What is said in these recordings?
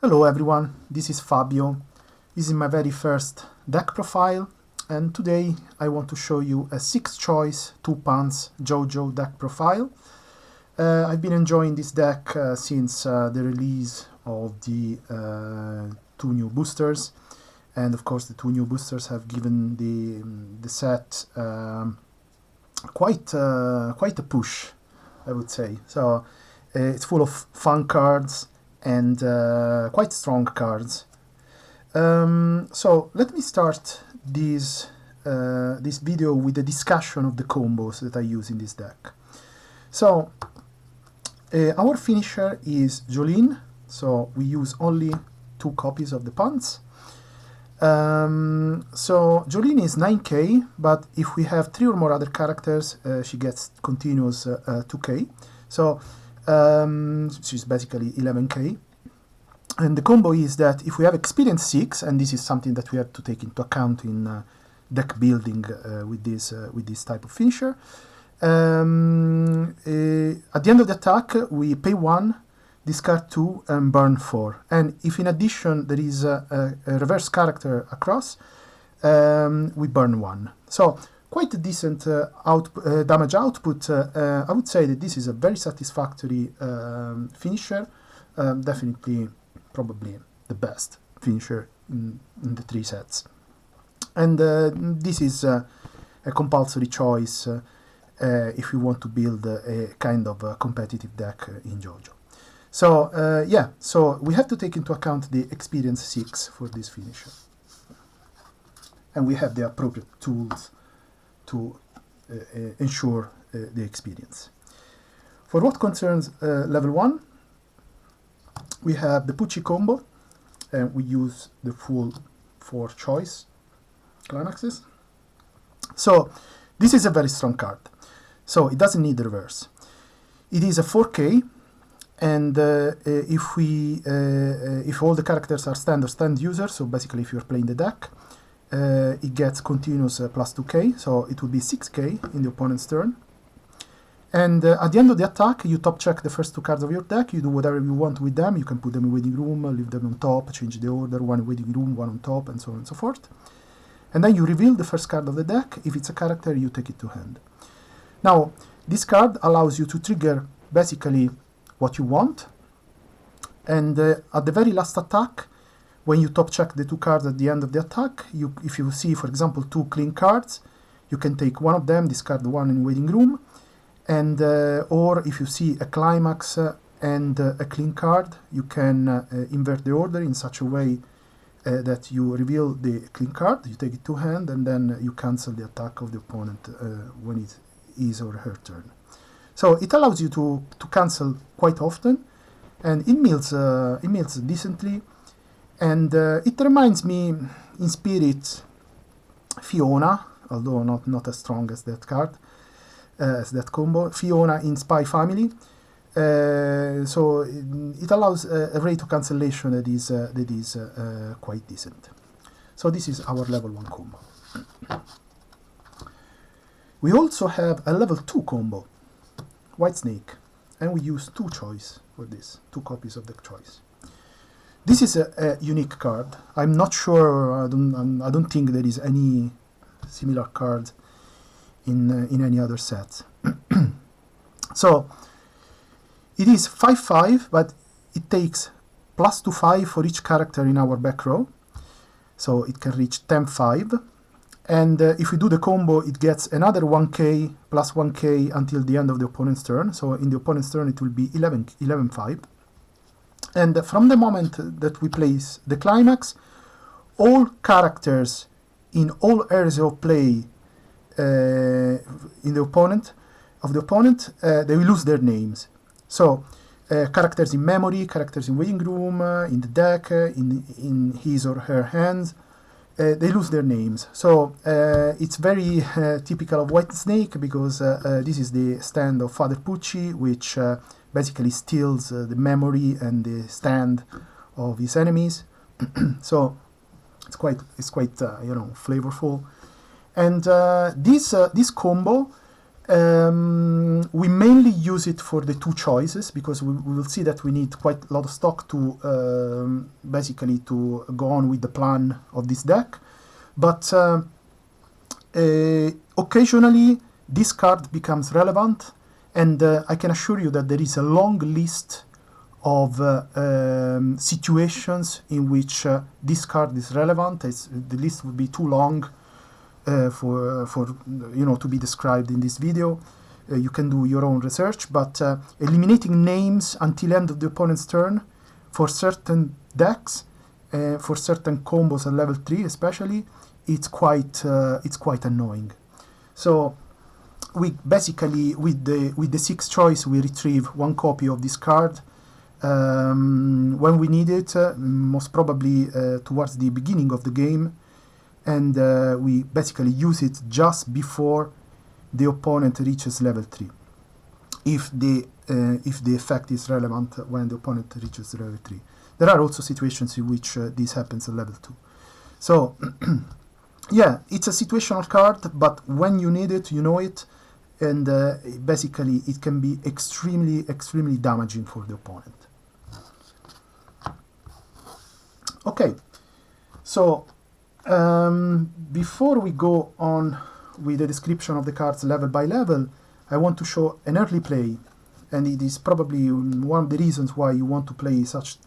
Hello everyone, this is Fabio. This is my very first deck profile, and today I want to show you a 6-choice 2-pants JoJo deck profile. I've been enjoying this deck since the release of the 2 new boosters, and of course the 2 new boosters have given the set quite a push, I would say. So it's full of fun cards and quite strong cards. So let me start this video with a discussion of the combos that I use in this deck. So our finisher is Jolyne, so we use only 2 copies of the pants. So Jolyne is 9k, but if we have 3 or more other characters, she gets continuous 2k. So she's basically 11k. And the combo is that if we have experience 6, and this is something that we have to take into account in deck building with this type of finisher, at the end of the attack we pay 1, discard 2, and burn 4. And if in addition there is a reverse character across, we burn 1. So quite a decent damage output. I would say that this is a very satisfactory finisher, definitely probably the best finisher in the 3 sets. And this is a compulsory choice if you want to build a kind of a competitive deck in JoJo. So yeah, so we have to take into account the experience 6 for this finisher. And we have the appropriate tools to ensure the experience. For what concerns level 1, we have the Pucci combo, and we use the full 4 choice climaxes. So this is a very strong card, so it doesn't need the reverse. It is a 4k, and if all the characters are stand user, so basically if you're playing the deck, it gets continuous plus 2k, so it will be 6k in the opponent's turn. And at the end of the attack, you top check the first 2 cards of your deck, you do whatever you want with them, you can put them in waiting room, leave them on top, change the order, 1 in waiting room, 1 on top, and so on and so forth. And then you reveal the first card of the deck. If it's a character, you take it to hand. Now, this card allows you to trigger basically what you want, and at the very last attack, when you top check the 2 cards at the end of the attack, if you see, for example, 2 clean cards, you can take one of them, discard 1 in waiting room, and or if you see a climax and a clean card, you can invert the order in such a way that you reveal the clean card, you take it to hand, and then you cancel the attack of the opponent when it is or her turn. So it allows you to cancel quite often, and it mills decently, and it reminds me in spirit Fiona, although not as strong as that card, as that combo, Fiona in Spy Family. So it allows a rate of cancellation that is quite decent. So this is our level 1 combo. We also have a level 2 combo, White Snake, and we use 2 choice for this, 2 copies of the choice. This is a unique card. I'm not sure, I don't think there is any similar card in any other set. So it is 5/5, but it takes plus 2/5 for each character in our back row, so it can reach 10/5. And if we do the combo, it gets another 1k plus 1k until the end of the opponent's turn. So in the opponent's turn, it will be 11/5. And from the moment that we place the climax, all characters in all areas of play in the opponent, they will lose their names. So characters in memory, characters in waiting room, in the deck, in his or her hands, they lose their names. So it's very typical of White Snake, because this is the stand of Father Pucci, which basically steals the memory and the stand of his enemies. So it's quite flavorful. And this combo We mainly use it for the two choices, because we will see that we need quite a lot of stock to basically to go on with the plan of this deck. But occasionally this card becomes relevant, and I can assure you that there is a long list of situations in which this card is relevant. The list would be too long for to be described in this video. You can do your own research, but eliminating names until end of the opponent's turn for certain decks, for certain combos at level 3 especially, it's quite annoying. So we basically, with the 6th choice, we retrieve one copy of this card when we need it, most probably towards the beginning of the game, and we basically use it just before the opponent reaches level 3, if the effect is relevant when the opponent reaches level 3. There are also situations in which this happens at level 2. So yeah, it's a situational card, but when you need it, you know it, and basically it can be extremely damaging for the opponent. Okay, so before we go on with the description of the cards level by level, I want to show an early play, and it is probably one of the reasons why you want to play such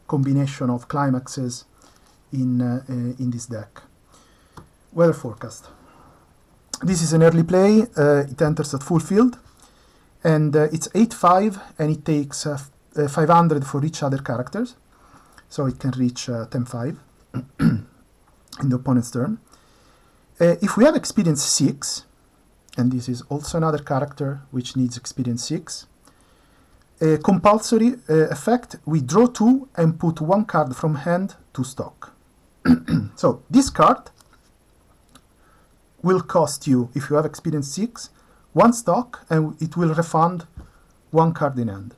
combination of climaxes in this deck. Weather forecast. This is an early play. It enters at full field, and it's 8/5, and it takes 500 for each other characters, so it can reach 10/5 in the opponent's turn. If we have experience 6, and this is also another character which needs experience 6, compulsory effect, we draw 2 and put 1 card from hand to stock. So this card will cost you, if you have experience 6, 1 stock, and it will refund 1 card in hand.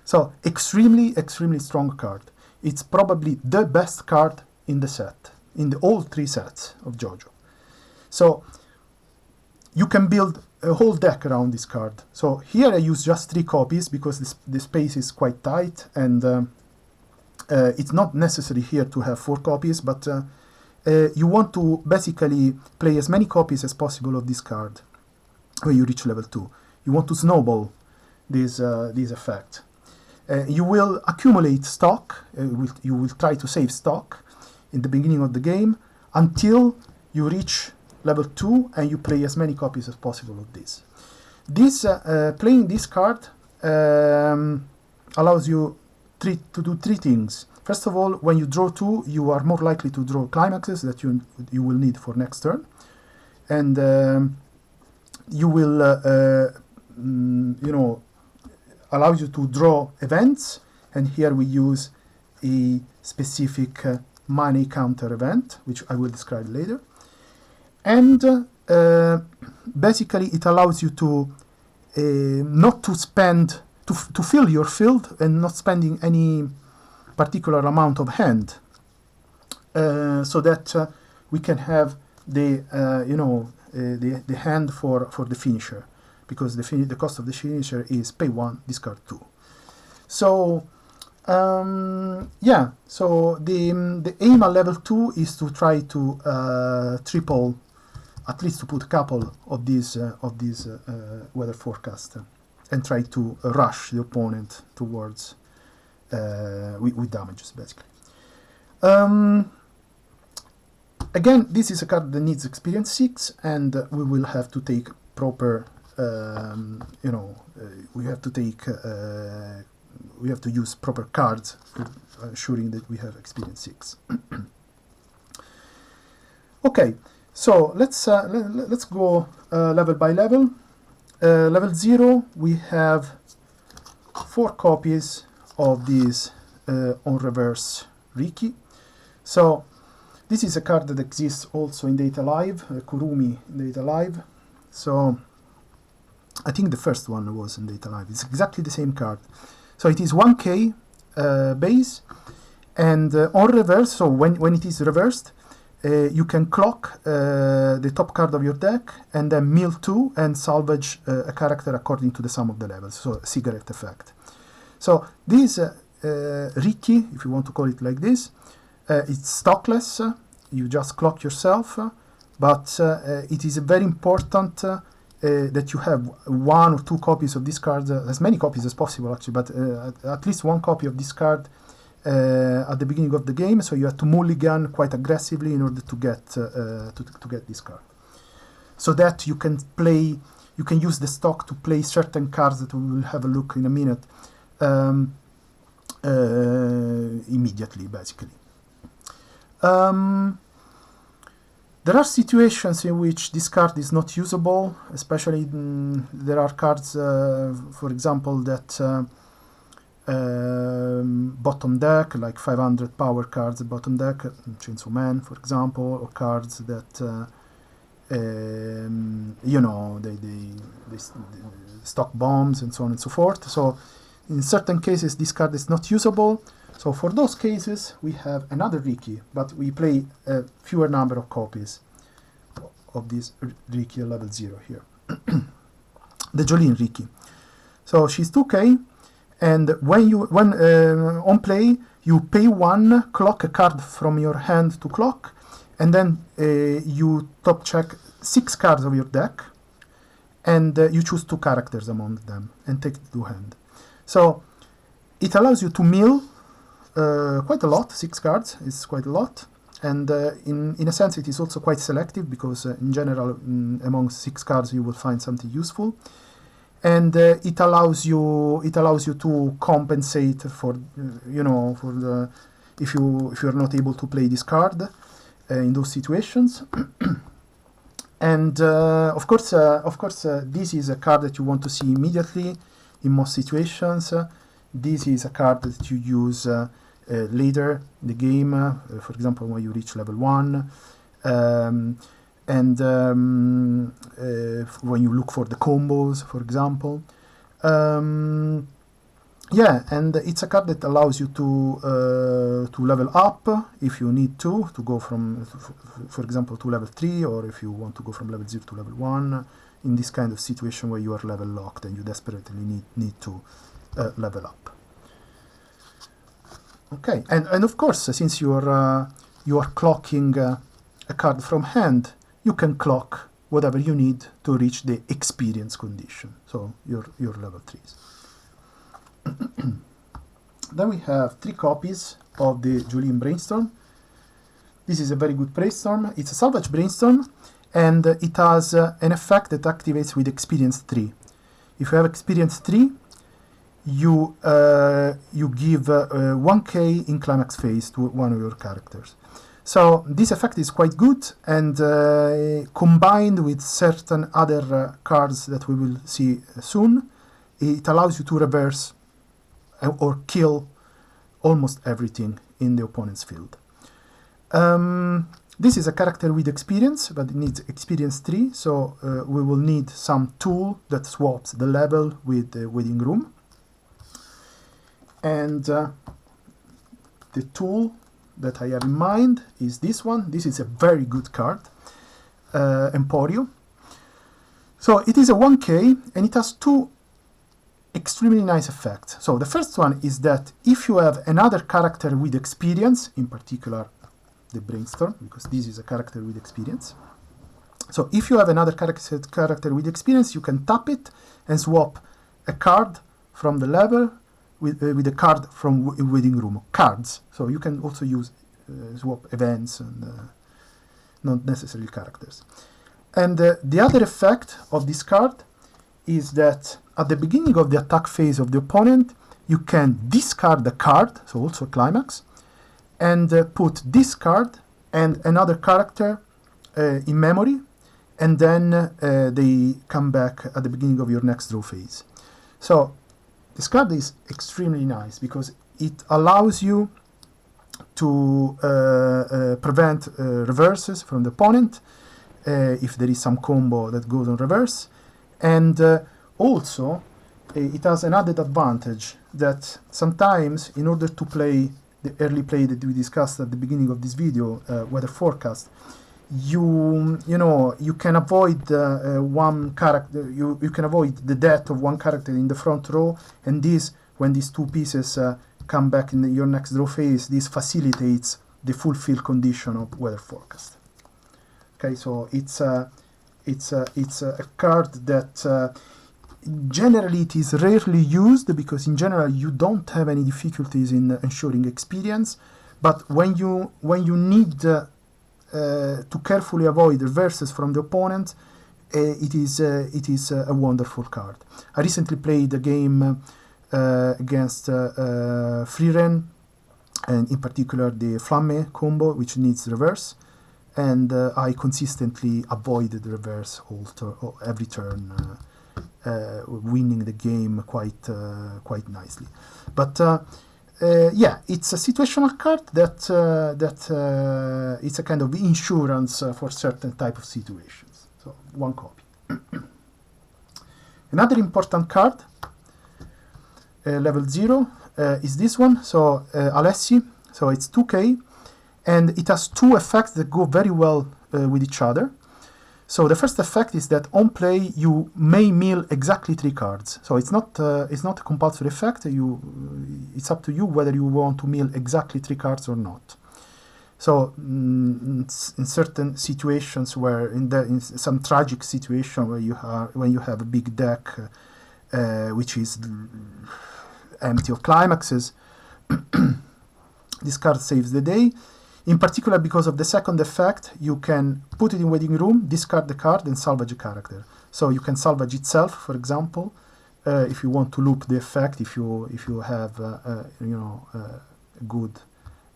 So extremely strong card. It's probably the best card in the set, in all 3 sets of JoJo. So you can build a whole deck around this card. So here I use just 3 copies because the space is quite tight, and it's not necessary here to have 4 copies, but you want to basically play as many copies as possible of this card when you reach level 2. You want to snowball this effect. You will accumulate stock, you will try to save stock in the beginning of the game until you reach level 2 and you play as many copies as possible of this. Playing this card allows you to do 3 things. First of all, when you draw 2, you are more likely to draw climaxes that you will need for next turn, and you will allow you to draw events, and here we use a specific money counter event, which I will describe later. And basically it allows you to not to spend, to fill your field and not spending any particular amount of hand, so that we can have the hand for the finisher, because the cost of the finisher is pay 1, discard 2. So yeah, so the aim at level 2 is to try to triple, at least to put a couple of these weather forecast, and try to rush the opponent towards with damages, basically. Again, this is a card that needs experience 6, and we will have to take proper, we have to use proper cards for ensuring that we have experience 6. Okay, so let's go level by level. Level 0, we have 4 copies of this on reverse Riki. So this is a card that exists also in Data Live, Kurumi in Data Live. So I think the first one was in Data Live. It's exactly the same card. So it is 1k base, and on reverse, so when it is reversed, you can clock the top card of your deck and then mill 2 and salvage a character according to the sum of the levels, so a cigarette effect. So this Riki, if you want to call it like this, it's stockless, you just clock yourself, but it is very important that you have 1 or 2 copies of this card, as many copies as possible actually, but at least 1 copy of this card at the beginning of the game, so you have to mulligan quite aggressively in order to get this card, so that you can play. You can use the stock to play certain cards that we will have a look in a minute immediately, basically. There are situations in which this card is not usable, especially there are cards, for example, that bottom deck, like 500 power cards bottom deck, Chainsaw Man, for example, or cards that, you know, they stock bombs and so on and so forth. So in certain cases, this card is not usable. So for those cases, we have another Riki, but we play a fewer number of copies of this Riki level 0 here. The Jolyne Riki. So she's 2k, and when on play, you pay 1, clock a card from your hand to clock, and then you top check 6 cards of your deck, and you choose 2 characters among them, and take it to hand. So it allows you to mill quite a lot. 6 cards is quite a lot, and in a sense it is also quite selective, because in general among 6 cards you will find something useful, and it allows you to compensate for you know, for the if you're not able to play this card in those situations. And of course this is a card that you want to see immediately in most situations. This is a card that you use later in the game, for example, when you reach level 1, and when you look for the combos, for example. Yeah, and it's a card that allows you to level up if you need to go from, for example, to level 3, or if you want to go from level 0 to level 1, in this kind of situation where you are level locked and you desperately need to level up. Okay, and of course, since you are clocking a card from hand, you can clock whatever you need to reach the experience condition, so your level 3s. Then we have 3 copies of the Jolyne Brainstorm. This is a very good brainstorm. It's a salvage brainstorm, and it has an effect that activates with experience 3. If you have experience 3, you give 1k in climax phase to one of your characters. So this effect is quite good, and combined with certain other cards that we will see soon, it allows you to reverse or kill almost everything in the opponent's field. This is a character with experience, but it needs experience 3, so we will need some tool that swaps the level with the waiting room. And the tool that I have in mind is this one. This is a very good card, Emporio. So it is a 1k, and it has 2 extremely nice effects. So the first one is that if you have another character with experience, in particular the Brainstorm, because this is a character with experience. So if you have another character with experience, you can tap it and swap a card from the level with a card from waiting room, cards. So you can also use swap events and not necessarily characters. And the other effect of this card is that at the beginning of the attack phase of the opponent, you can discard the card, so also climax, and put this card and another character in memory, and then they come back at the beginning of your next draw phase. So this card is extremely nice because it allows you to prevent reverses from the opponent if there is some combo that goes on reverse, and also it has an added advantage that sometimes in order to play the early play that we discussed at the beginning of this video, weather forecast, you can avoid one character. You can avoid the death of one character in the front row, and this, when these two pieces come back in your next draw phase, this facilitates the fulfill condition of weather forecast. Okay, so it's a card that generally it is rarely used, because in general you don't have any difficulties in ensuring experience. But when you need to carefully avoid reverses from the opponent, it is a wonderful card. I recently played a game against Freeren, and in particular the Flamme combo, which needs reverse, and I consistently avoided reverse every turn, winning the game quite nicely. But yeah, it's a situational card that it's a kind of insurance for certain type of situations. So one copy. Another important card, level 0, is this one. So Alessi. So it's 2k, and it has two effects that go very well with each other. So the first effect is that on play you may mill exactly 3 cards. So it's not a compulsory effect. It's up to you whether you want to mill exactly 3 cards or not. So in certain situations, where in some tragic situation when you have a big deck which is empty of climaxes, this card saves the day. In particular, because of the second effect, you can put it in waiting room, discard the card, and salvage a character. So you can salvage itself, for example, if you want to loop the effect, if you have a good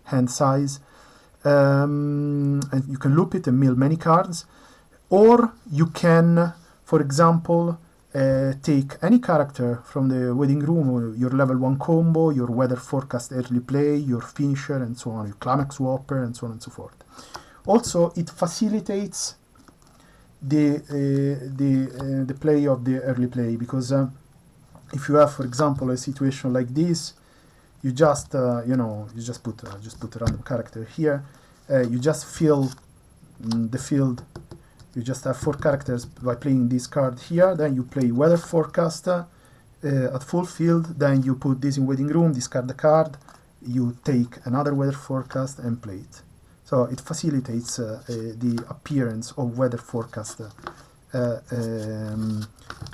hand size, and you can loop it and mill many cards. Or you can, for example, take any character from the waiting room, or your level 1 combo, your weather forecast early play, your finisher, and so on, your climax swapper, and so on and so forth. Also, it facilitates the play of the early play, because if you have, for example, a situation like this, you just put a random character here, you just fill the field. You just have 4 characters by playing this card here. Then you play weather forecast at full field. Then you put this in waiting room, discard the card. You take another weather forecast and play it. So it facilitates the appearance of weather forecast to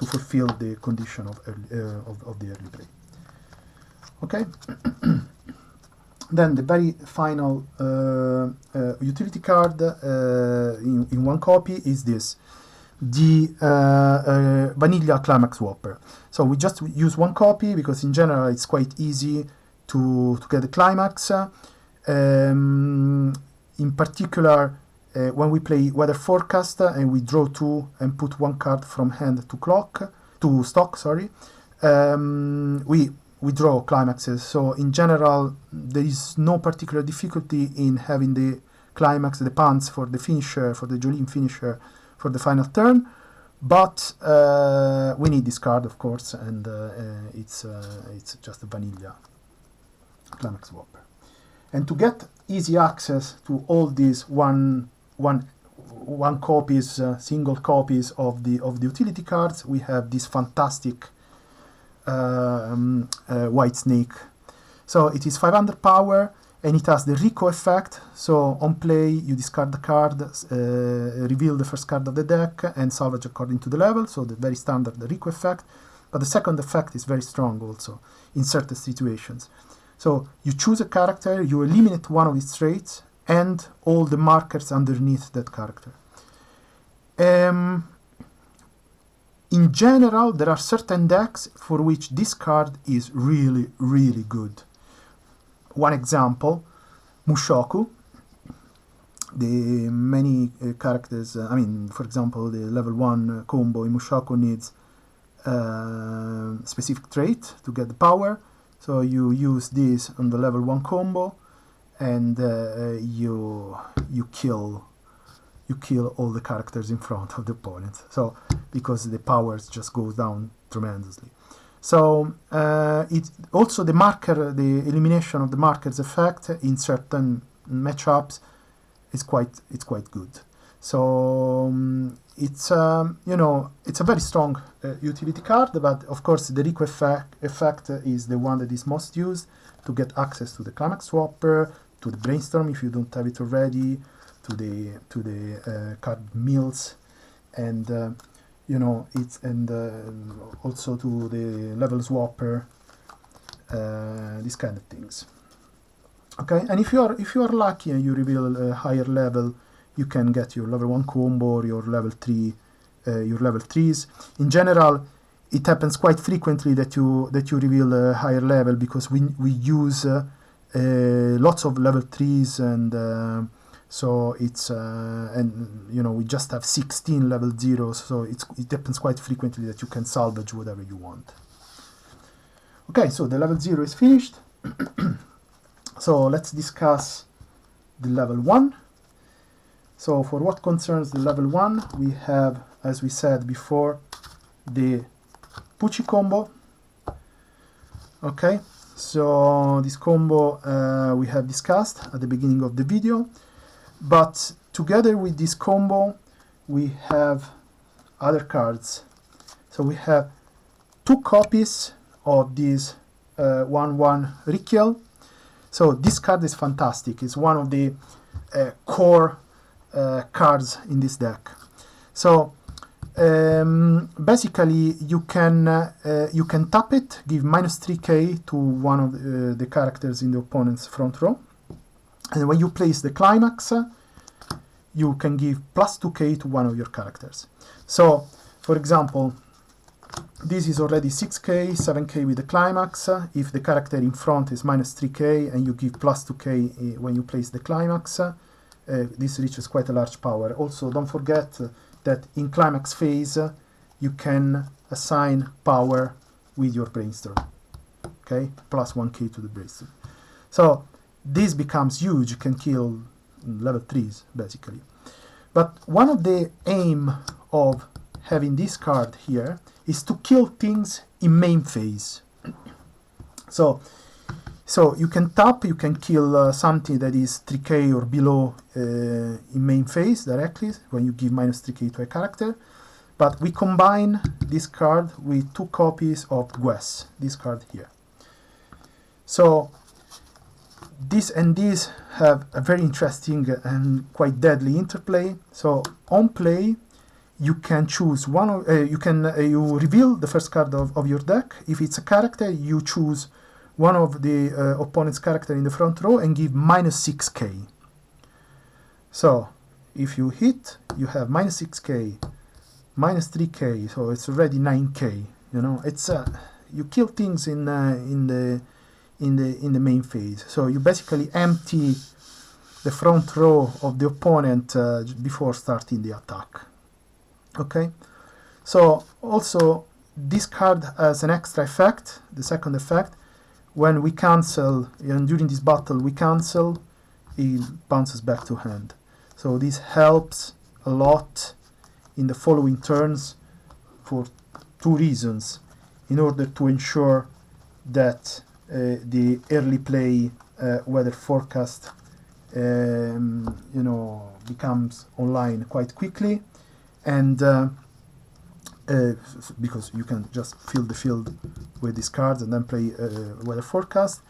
fulfill the condition of the early play. Okay. Then the very final utility card in one copy is this, the Vanilla Climax Swapper. So we just use one copy because in general it's quite easy to get the climax. In particular, when we play Weather Forecast and we draw 2 and put 1 card from hand to stock, we draw climaxes. So in general, there is no particular difficulty in having the climax, the pants for the finisher, for the Jolyne finisher, for the final turn. But we need this card, of course, and it's just a vanilla climax swapper. And to get easy access to all these single copies of the utility cards, we have this fantastic White Snake. So it is 500 power, and it has the Rico effect. So on play you discard the card, reveal the first card of the deck, and salvage according to the level. So the very standard Rico effect. But the second effect is very strong also in certain situations. So you choose a character, you eliminate one of its traits and all the markers underneath that character. In general, there are certain decks for which this card is really, really good. One example, Mushoku. The many characters, for example, the level 1 combo in Mushoku needs specific trait to get the power. So you use this on the level 1 combo, and you kill all the characters in front of the opponent. So because the powers just goes down tremendously. So it also the marker, the elimination of the markers effect in certain matchups is quite good. So it's you know, it's a very strong utility card, but of course the Rico effect is the one that is most used to get access to the climax swapper, to the brainstorm if you don't have it already, to the card mills, and you know, it's also to the level swapper, these kind of things. Okay, and if you are lucky and you reveal a higher level, you can get your level 1 combo or your level 3, your level 3s. In general, it happens quite frequently that you reveal a higher level, because we use lots of level 3s, and so it's and you know, we just have 16 level 0s, so it happens quite frequently that you can salvage whatever you want. Okay, so the level 0 is finished. So let's discuss the level 1. So for what concerns the level 1, we have, as we said before, the Pucci combo. Okay, so this combo we have discussed at the beginning of the video, but together with this combo we have other cards. So we have 2 copies of this 1/1 Rikiel. So this card is fantastic. It's one of the core cards in this deck. So basically you can tap it, give -3k to one of the characters in the opponent's front row, and when you place the climax, you can give +2k to one of your characters. So for example, this is already 6k, 7k with the climax. If the character in front is -3k and you give +2k when you place the climax, this reaches quite a large power. Also, don't forget that in climax phase you can assign power with your brainstorm. Okay, +1k to the brainstorm. So this becomes huge. You can kill level 3s basically. But one of the aim of having this card here is to kill things in main phase. So you can tap, you can kill something that is 3k or below in main phase directly when you give -3k to a character. But we combine this card with 2 copies of Weiss, this card here. So this and this have a very interesting and quite deadly interplay. So on play, you can choose one of, you reveal the first card of your deck. If it's a character, you choose one of the opponent's character in the front row and give -6k. So if you hit, you have -6k, -3k, so it's already 9k. You know, it's you kill things in the main phase. So you basically empty the front row of the opponent before starting the attack. Okay, so also this card has an extra effect, the second effect. When we cancel, and during this battle we cancel, it bounces back to hand. So this helps a lot in the following turns for 2 reasons. In order to ensure that the early play weather forecast you know, becomes online quite quickly, and because you can just fill the field with these cards and then play weather forecast,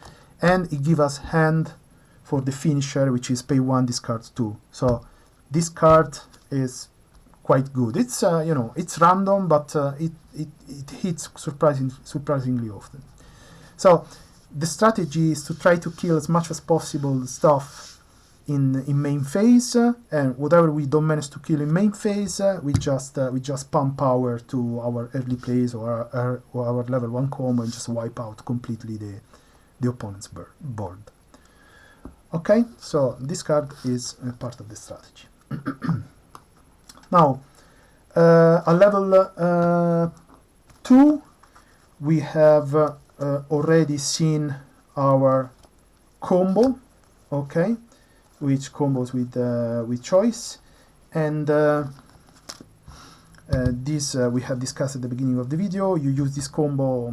and it gives us hand for the finisher, which is pay 1, discard 2. So this card is quite good. It's you know, it's random, but it hits surprisingly often. So the strategy is to try to kill as much as possible stuff in main phase, and whatever we don't manage to kill in main phase, we just pump power to our early plays or our level 1 combo and just wipe out completely the opponent's board. Okay, so this card is part of the strategy. Now, at level 2, we have already seen our combo. Okay, which combos with choice, and This we have discussed at the beginning of the video. You use this combo,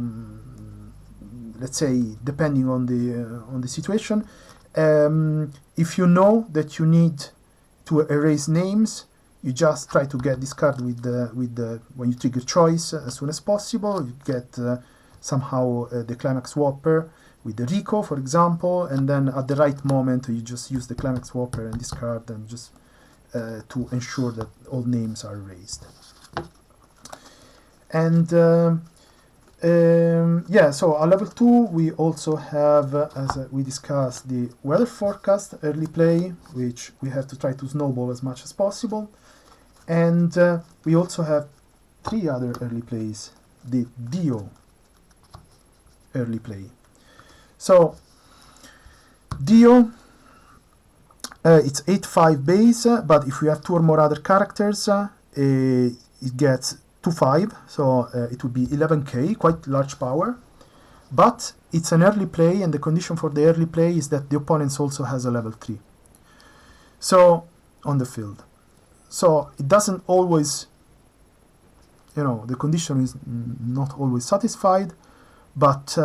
let's say, depending on the situation. If you know that you need to erase names, you just try to get this card with the when you trigger choice as soon as possible. You get somehow the climax swapper with the Rico, for example, and then at the right moment you just use the climax swapper and discard, and just to ensure that all names are erased. And yeah, so at level 2 we also have, as we discussed, the weather forecast early play, which we have to try to snowball as much as possible. And we also have 3 other early plays, the Dio early play. So Dio, it's 8/5 base, but if we have 2 or more other characters, it gets 2/5, so it would be 11k, quite large power. But it's an early play, and the condition for the early play is that the opponent also has a level 3. So on the field. So it doesn't always, you know, the condition is not always satisfied, but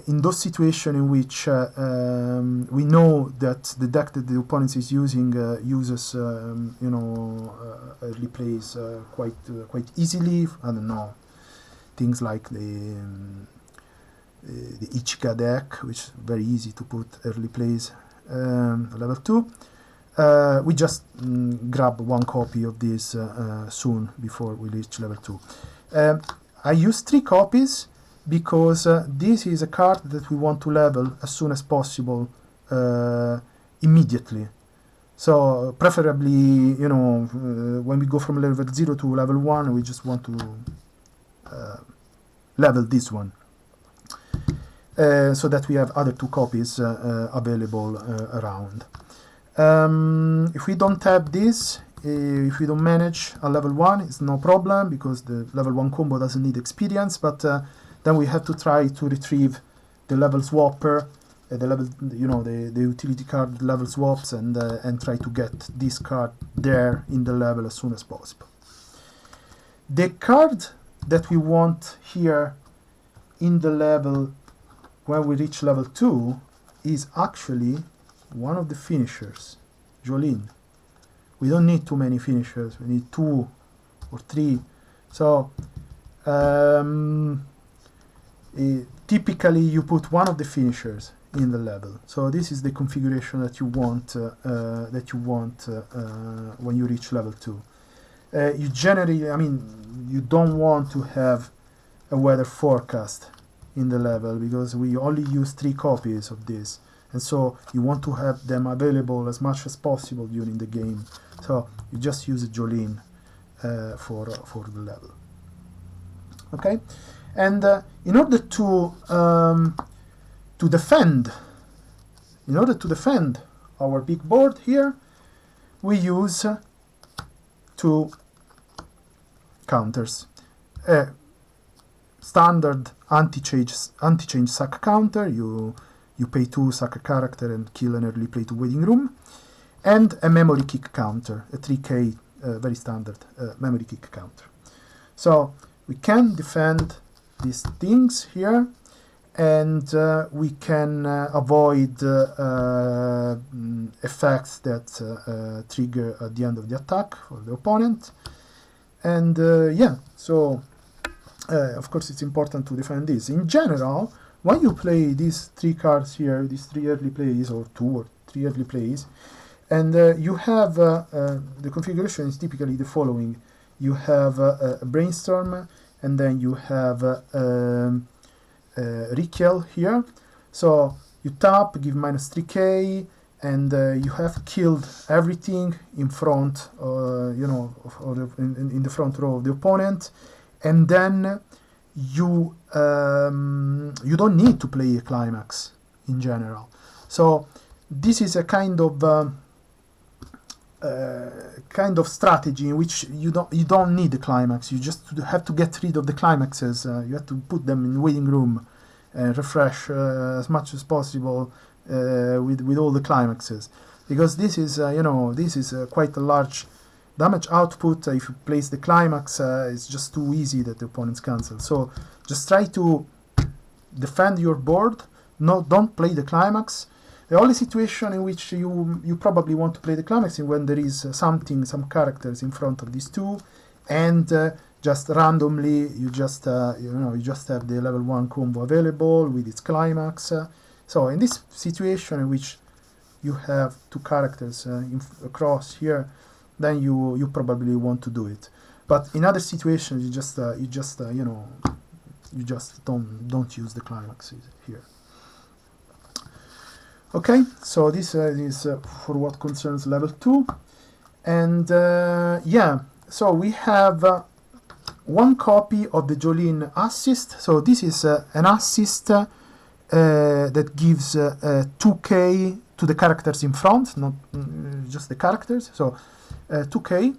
in those situations in which we know that the deck that the opponent is using uses, you know, early plays quite easily. I don't know, things like the Ichika deck, which is very easy to put early plays level 2. We just grab 1 copy of this soon before we reach level 2. I use 3 copies because this is a card that we want to level as soon as possible, immediately. So preferably, you know, when we go from level 0 to level 1, we just want to level this one, so that we have other 2 copies available around. If we don't have this, if we don't manage a level 1, it's no problem, because the level 1 combo doesn't need experience, but then we have to try to retrieve the level swapper, the level, you know, the utility card level swaps, and try to get this card there in the level as soon as possible. The card that we want here in the level when we reach level 2 is actually one of the finishers, Jolyne. We don't need too many finishers, we need 2 or 3. So typically you put one of the finishers in the level. So this is the configuration that you want when you reach level 2. You generally, I mean, you don't want to have a weather forecast in the level, because we only use 3 copies of this, and so you want to have them available as much as possible during the game. So you just use a Jolyne for the level. Okay, and in order to defend our big board here, we use 2 counters. Standard anti-change sack counter. You pay 2, sack a character, and kill an early play to waiting room, and a memory kick counter, a 3k, very standard memory kick counter. So we can defend these things here, and we can avoid effects that trigger at the end of the attack for the opponent. And yeah, so of course it's important to defend this. In general, when you play these 3 cards here, these 3 early plays, or 2 or 3 early plays, and you have the configuration is typically the following: you have a brainstorm, and then you have Rikiel here. So you tap, give -3k, and you have killed everything in front, you know, in the front row of the opponent, and then you don't need to play a climax in general. So this is a kind of strategy in which you don't need the climax. You just have to get rid of the climaxes. You have to put them in waiting room and refresh as much as possible with all the climaxes, because this is you know, this is quite a large Damage output, if you place the climax, it's just too easy that the opponents cancel. So just try to defend your board. No, don't play the climax. The only situation in which you probably want to play the climax is when there is some characters in front of these two, and just randomly you just have the level 1 combo available with its climax. So in this situation in which you have two characters across here, then you probably want to do it. But in other situations, you just don't use the climax here. Okay, so this is for what concerns level 2, and yeah, so we have one copy of the Jolyne assist. So this is an assist that gives 2k to the characters in front, not just the characters. So 2k,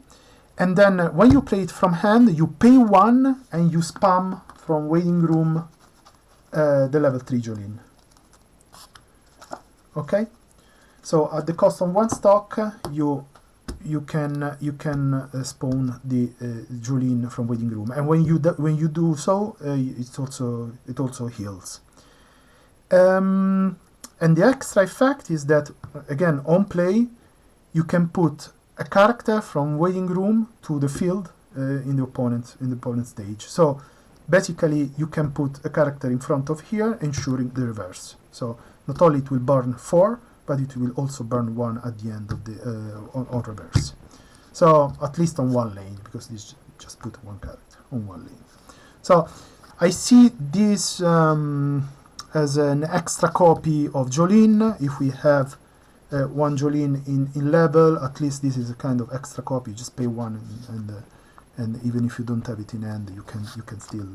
and then when you play it from hand, you pay 1 and you spam from waiting room the level 3 Jolyne. Okay, so at the cost of 1 stock, you can spawn the Jolyne from waiting room, and when you do so, it also heals. And the extra effect is that, again, on play, you can put a character from waiting room to the field in the opponent stage. So basically, you can put a character in front of here, ensuring the reverse. So not only it will burn 4, but it will also burn 1 at the end of the on reverse. So at least on one lane, because this just put one character on one lane. So I see this as an extra copy of Jolyne. If we have one Jolyne in level, at least this is a kind of extra copy. You just pay 1, and even if you don't have it in hand, you can still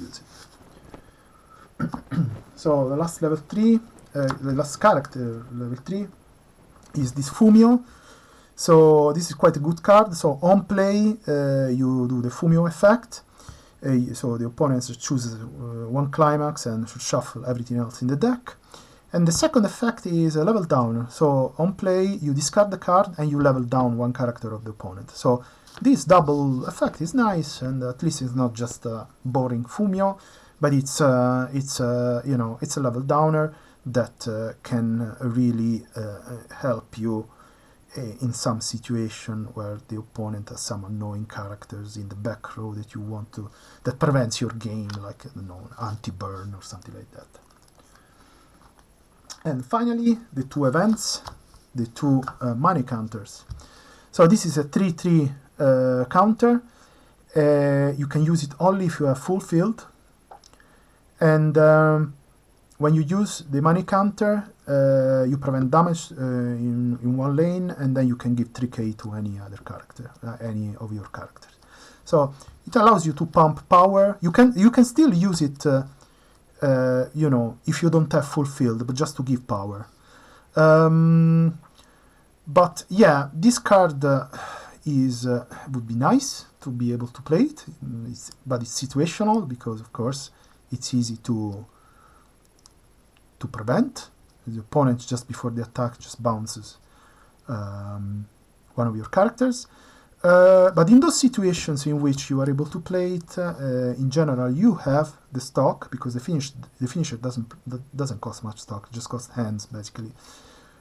use it. So the last level 3, the last character level 3 is this Fumio. So this is quite a good card. So on play, you do the Fumio effect. So the opponent chooses one climax and should shuffle everything else in the deck. And the second effect is a level down. So on play, you discard the card and you level down one character of the opponent. So this double effect is nice, and at least it's not just a boring Fumio, but it's a level downer that can really help you in some situation where the opponent has some annoying characters in the back row that prevents your game, like anti-burn or something like that. And finally, the two events, the two money counters. So this is a 3/3 counter. You can use it only if you have full field, and when you use the money counter, you prevent damage in one lane, and then you can give 3k to any other character, any of your characters. So it allows you to pump power. You can still use it, if you don't have full field, but just to give power. But yeah, this card would be nice to be able to play it, but it's situational because, of course, it's easy to prevent. The opponent, just before the attack, just bounces one of your characters. But in those situations in which you are able to play it, in general, you have the stock, because the finisher doesn't cost much stock; it just costs hands, basically.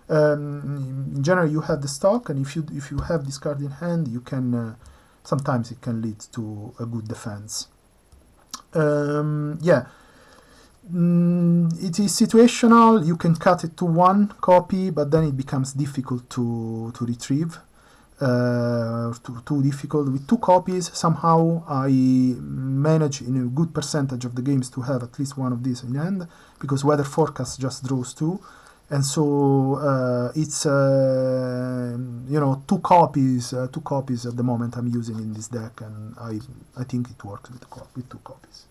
In general, you have the stock, and if you have this card in hand, you can sometimes it can lead to a good defense. Yeah. It is situational. You can cut it to one copy, but then it becomes difficult to retrieve. Too difficult. With 2 copies, somehow I manage in a good percentage of the games to have at least one of these in hand, because weather forecast just draws 2, and so it's 2 copies. 2 copies at the moment I'm using in this deck, and I think it works with 2 copies.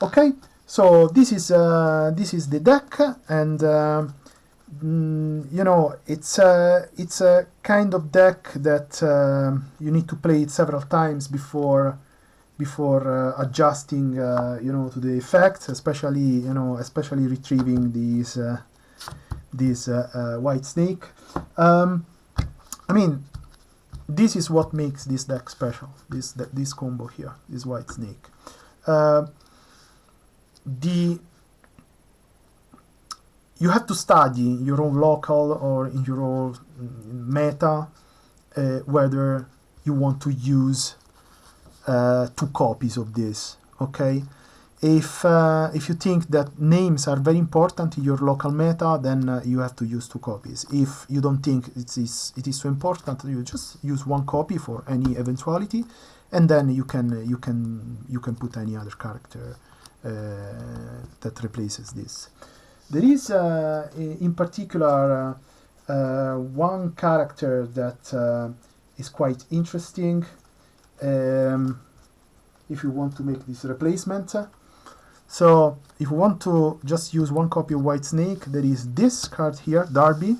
Okay. So this is the deck, and it's a kind of deck that you need to play it several times before adjusting to the effects, especially retrieving these white snake. I mean, this is what makes this deck special, this combo here, this white snake. You have to study your own local or in your own meta whether you want to use 2 copies of this, okay? If you think that names are very important in your local meta, then you have to use 2 copies. If you don't think it is so important, you just use 1 copy for any eventuality, and then you can put any other character that replaces this. There is in particular one character that is quite interesting if you want to make this replacement. So if you want to just use 1 copy of White Snake, there is this card here, Derby.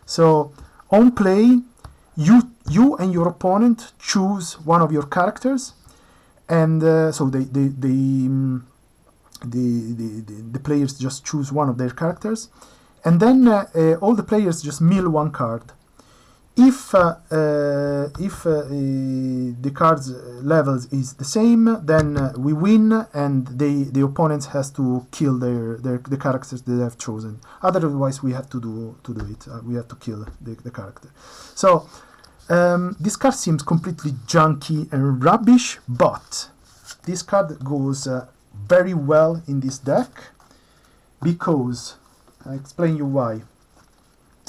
So on play, you and your opponent choose one of your characters, and so the players just choose one of their characters, and then all the players just mill 1 card. If the card's levels is the same, then we win, and the opponent has to kill the characters they have chosen. Otherwise, we have to do it. We have to kill the character. So this card seems completely junky and rubbish, but this card goes very well in this deck because I'll explain you why.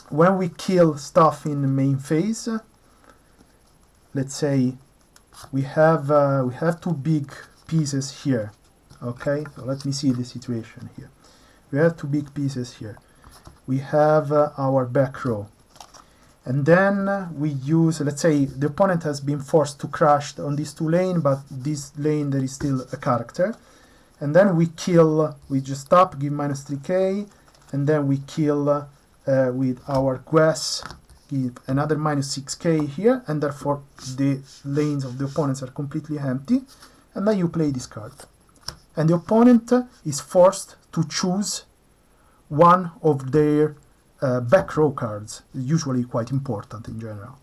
When we kill stuff in the main phase, let's say we have 2 big pieces here. Okay, so let me see the situation here. We have 2 big pieces here. We have our back row, and then we use, let's say the opponent has been forced to crash on these 2 lanes, but this lane there is still a character, and then we kill. We just stop, give -3k, and then we kill. With our Weiss, give another -6k here, and therefore the lanes of the opponents are completely empty, and then you play this card. And the opponent is forced to choose one of their back row cards, usually quite important in general.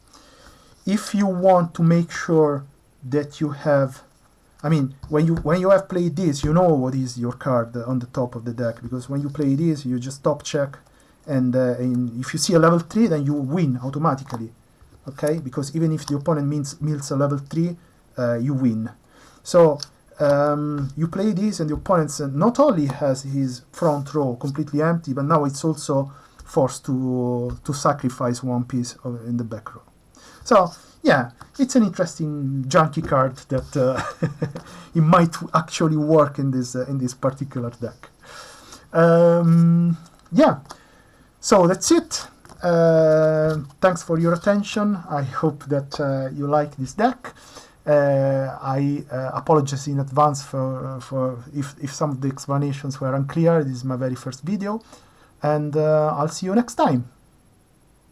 If you want to make sure that you have, I mean, when you have played this, you know what is your card on the top of the deck, because when you play this, you just top check, and if you see a level 3, then you win automatically, okay? Because even if the opponent mills a level 3, you win. So you play this, and the opponent not only has his front row completely empty, but now it's also forced to sacrifice 1 piece in the back row. So yeah, it's an interesting junky card that it might actually work in this particular deck. Yeah. So that's it. Thanks for your attention. I hope that you like this deck. I apologize in advance for if some of the explanations were unclear. This is my very first video, and I'll see you next time.